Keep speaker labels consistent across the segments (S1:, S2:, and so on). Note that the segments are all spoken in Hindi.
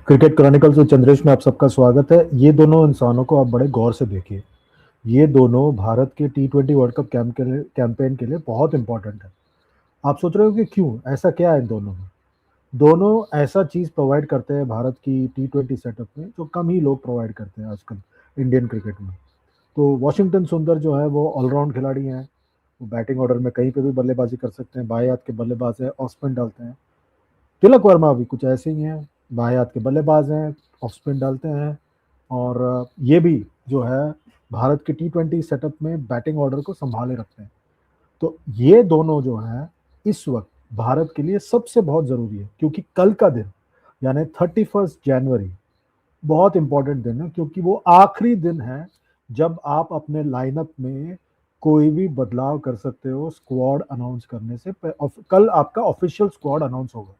S1: क्रिकेट क्रॉनिकल्स में चंद्रेश में आप सबका स्वागत है। ये दोनों इंसानों को आप बड़े गौर से देखिए। ये दोनों भारत के T20 वर्ल्ड कप कैंपेन के लिए बहुत इंपॉर्टेंट है। आप सोच रहे हो कि क्यों, ऐसा क्या है इन दोनों में? दोनों ऐसा चीज प्रोवाइड करते हैं भारत की T20 सेटअप में जो कम ही लोग प्रोवाइड करते हैं आजकल इंडियन क्रिकेट में। तो वॉशिंगटन सुंदर जो है वो ऑलराउंड खिलाड़ी हैं। वो बैटिंग ऑर्डर में कहीं पे भी बल्लेबाजी कर सकते हैं, बाएं हाथ के बल्लेबाज है, ऑफ स्पिन डालते हैं। तिलक वर्मा भी कुछ ऐसे ही हैं, बाएं हाथ के बल्लेबाज हैं, ऑफ स्पिन डालते हैं। और ये भी जो है भारत के T20 सेटअप में बैटिंग ऑर्डर को संभाले रखते हैं। तो ये दोनों जो है इस वक्त भारत के लिए सबसे बहुत जरूरी है, क्योंकि कल का दिन यानी 31 जनवरी बहुत इंपॉर्टेंट दिन है, क्योंकि वो आखिरी दिन है जब आप अपने लाइनअप में कोई भी बदलाव कर सकते हो स्क्वाड अनाउंस करने से कल आपका ऑफिशियल स्क्वाड अनाउंस होगा।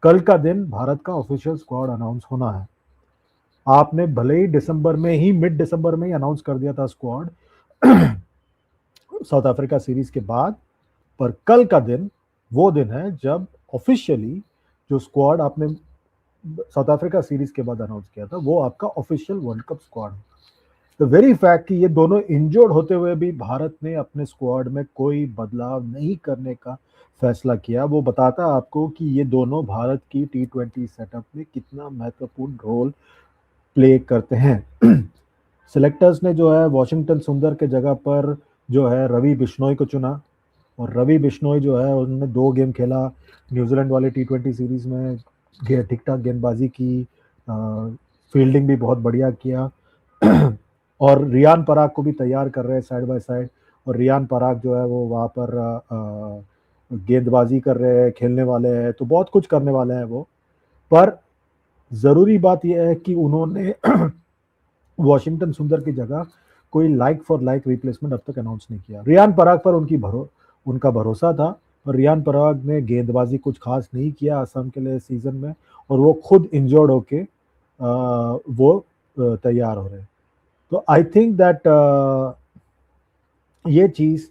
S1: कल का दिन भारत का ऑफिशियल स्क्वाड अनाउंस होना है। आपने भले ही दिसंबर में ही, मिड दिसंबर में ही अनाउंस कर दिया था स्क्वाड साउथ अफ्रीका सीरीज के बाद, पर कल का दिन वो दिन है जब ऑफिशियली जो स्क्वाड आपने साउथ अफ्रीका सीरीज के बाद अनाउंस किया था वो आपका ऑफिशियल वर्ल्ड कप स्क्वाड है। द वेरी फैक्ट कि ये दोनों इंजर्ड होते हुए भी भारत ने अपने स्क्वाड में कोई बदलाव नहीं करने का फैसला किया, वो बताता है आपको कि ये दोनों भारत की T20 सेटअप में कितना महत्वपूर्ण रोल प्ले करते हैं। सिलेक्टर्स ने जो है वॉशिंगटन सुंदर के जगह पर जो है रवि बिश्नोई को चुना। और रवि बिश्नोई जो है उन्होंने 2 गेम खेला न्यूजीलैंड वाले T20 सीरीज में, ठीक ठाक गेंदबाजी की, फील्डिंग भी बहुत बढ़िया किया। और रियान पराग को भी तैयार कर रहे हैं साइड बाय साइड। और रियान पराग जो है वो वहाँ पर गेंदबाजी कर रहे हैं, खेलने वाले हैं, तो बहुत कुछ करने वाले हैं वो। पर जरूरी बात यह है कि उन्होंने वॉशिंगटन सुंदर की जगह कोई लाइक फॉर लाइक रिप्लेसमेंट अब तक अनाउंस नहीं किया। रियान पराग पर उनका भरोसा था, और रियान पराग ने गेंदबाजी कुछ खास नहीं किया असम के लिए सीजन में, और वो खुद इंजर्ड होके वो तैयार हो रहे हैं। तो आई थिंक दैट ये चीज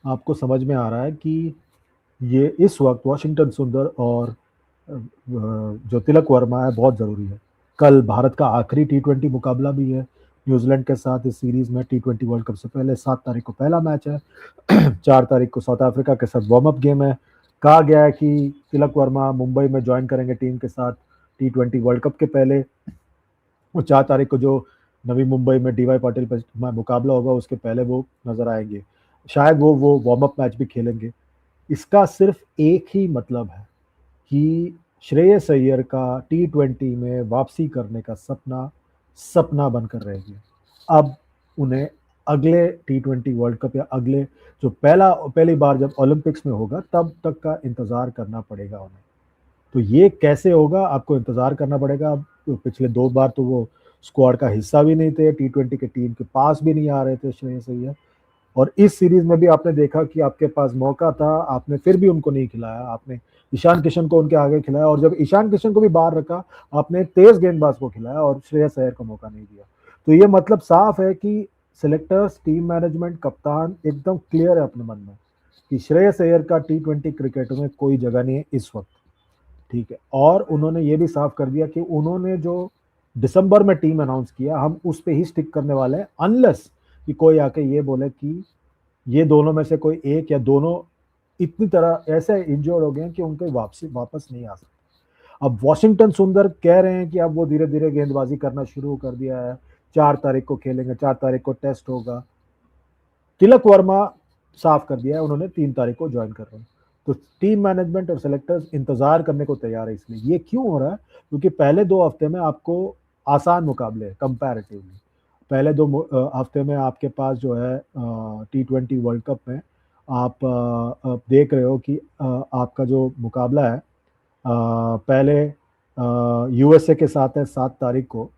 S1: आपको समझ में आ रहा है कि ये इस वक्त वॉशिंगटन सुंदर और जो तिलक वर्मा है बहुत जरूरी है। कल भारत का आखिरी T20 मुकाबला भी है न्यूजीलैंड के साथ इस सीरीज में। T20 वर्ल्ड कप से पहले 7 तारीख को पहला मैच है। 4 तारीख को साउथ अफ्रीका के साथ वार्म अप गेम है। कहा गया है कि तिलक वर्मा मुंबई में ज्वाइन करेंगे टीम के साथ T20 वर्ल्ड कप के पहले। और 4 तारीख को जो नवी मुंबई में DY पाटिल पर मुकाबला होगा उसके पहले वो नजर आएंगे। शायद वो वार्म अप मैच भी खेलेंगे। इसका सिर्फ एक ही मतलब है कि श्रेयस अय्यर का T20 में वापसी करने का सपना सपना बनकर रह गया। अब उन्हें अगले T20 वर्ल्ड कप या अगले जो पहली बार जब ओलंपिक्स में होगा तब तक का इंतजार करना पड़ेगा उन्हें। तो ये कैसे होगा, आपको इंतजार करना पड़ेगा। अब तो पिछले 2 बार तो वो स्क्वाड का हिस्सा भी नहीं थे, T20 के टीम के पास भी नहीं आ रहे थे श्रेयस अय्यर। और इस सीरीज में भी आपने देखा कि आपके पास मौका था, आपने फिर भी उनको नहीं खिलाया। आपने ईशान किशन को उनके आगे खिलाया, और जब ईशान किशन को भी बाहर रखा आपने तेज गेंदबाज को खिलाया और श्रेयस अय्यर को मौका नहीं दिया। तो ये मतलब साफ है कि सिलेक्टर्स, टीम मैनेजमेंट, कप्तान एकदम क्लियर है अपने मन में कि श्रेयस अय्यर का T20 क्रिकेट में कोई जगह नहीं है इस वक्त। ठीक है, और उन्होंने ये भी साफ कर दिया कि उन्होंने जो दिसंबर में टीम अनाउंस किया हम उस पर ही स्टिक करने वाले हैं, अनलेस कि कोई आके ये बोले कि ये दोनों में से कोई एक या दोनों इतनी तरह ऐसे इंजर्ड हो गए कि उनके वापस नहीं आ सकते। अब वॉशिंगटन सुंदर कह रहे हैं कि अब वो धीरे धीरे गेंदबाजी करना शुरू कर दिया है, 4 तारीख को खेलेंगे, 4 तारीख को टेस्ट होगा। तिलक वर्मा साफ कर दिया है उन्होंने 3 तारीख को ज्वाइन कर रहे हैं। तो टीम मैनेजमेंट और सेलेक्टर्स इंतजार करने को तैयार है। इसलिए ये क्यों हो रहा है, क्योंकि पहले 2 हफ्ते में आपको आसान मुकाबले कंपैरेटिवली, पहले 2 हफ्ते में आपके पास जो है T20 वर्ल्ड कप में आप देख रहे हो कि आपका जो मुकाबला है पहले USA के साथ है 7 तारीख को,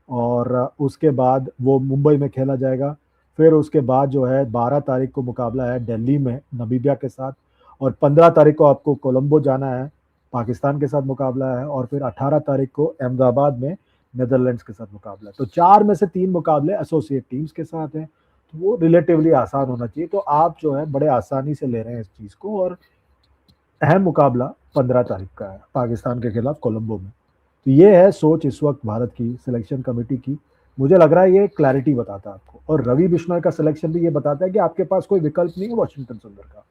S1: और उसके बाद वो मुंबई में खेला जाएगा। फिर उसके बाद जो है 12 तारीख को मुकाबला है दिल्ली में नमीबिया के साथ, और 15 तारीख को आपको कोलंबो जाना है, पाकिस्तान के साथ मुकाबला है, और फिर 18 तारीख को अहमदाबाद में नेदरलैंड्स के साथ मुकाबला है। तो 4 में से 3 मुकाबले एसोसिएट टीम्स के साथ हैं, तो वो रिलेटिवली आसान होना चाहिए। तो आप जो है बड़े आसानी से ले रहे हैं इस चीज़ को। और अहम मुकाबला 15 तारीख का है पाकिस्तान के खिलाफ कोलंबो में। तो तो ये है सोच इस वक्त भारत की सिलेक्शन कमेटी की। मुझे लग रहा है ये क्लैरिटी बताता है आपको, और रवि बिश्नोई का सिलेक्शन भी ये बताता है कि आपके पास कोई विकल्प नहीं है वॉशिंगटन सुंदर का।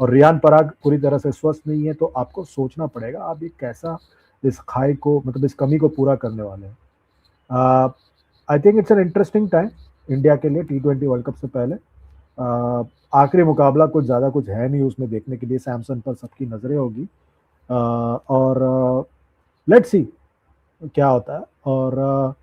S1: और रियान पराग पूरी तरह से स्वस्थ नहीं है, तो आपको सोचना पड़ेगा आप ये कैसा इस खाई को, मतलब इस कमी को पूरा करने वाले हैं। I think it's an interesting time India के लिए T20 वर्ल्ड कप से पहले। आखिरी मुकाबला कुछ है नहीं उसमें देखने के लिए, सैमसन पर सबकी नज़रें होगी, और लेट्स सी क्या होता है, और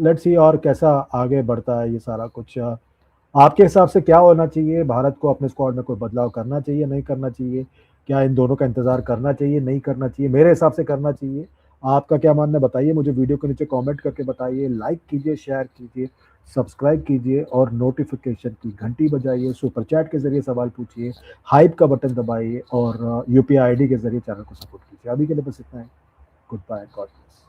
S1: लेट्स सी और कैसा आगे बढ़ता है ये सारा कुछ। आपके हिसाब से क्या होना चाहिए, भारत को अपने स्क्वाड में कोई बदलाव करना चाहिए, नहीं करना चाहिए? क्या इन दोनों का इंतजार करना चाहिए, नहीं करना चाहिए? मेरे हिसाब से करना चाहिए। आपका क्या मानना है बताइए, मुझे वीडियो के नीचे कमेंट करके बताइए, लाइक कीजिए, शेयर कीजिए, सब्सक्राइब कीजिए और नोटिफिकेशन की घंटी बजाइए, सुपर चैट के जरिए सवाल पूछिए, हाइप का बटन दबाइए और यूपीआई आईडी के जरिए चैनल को सपोर्ट कीजिए। अभी के लिए बस इतना है। Good bye, God bless.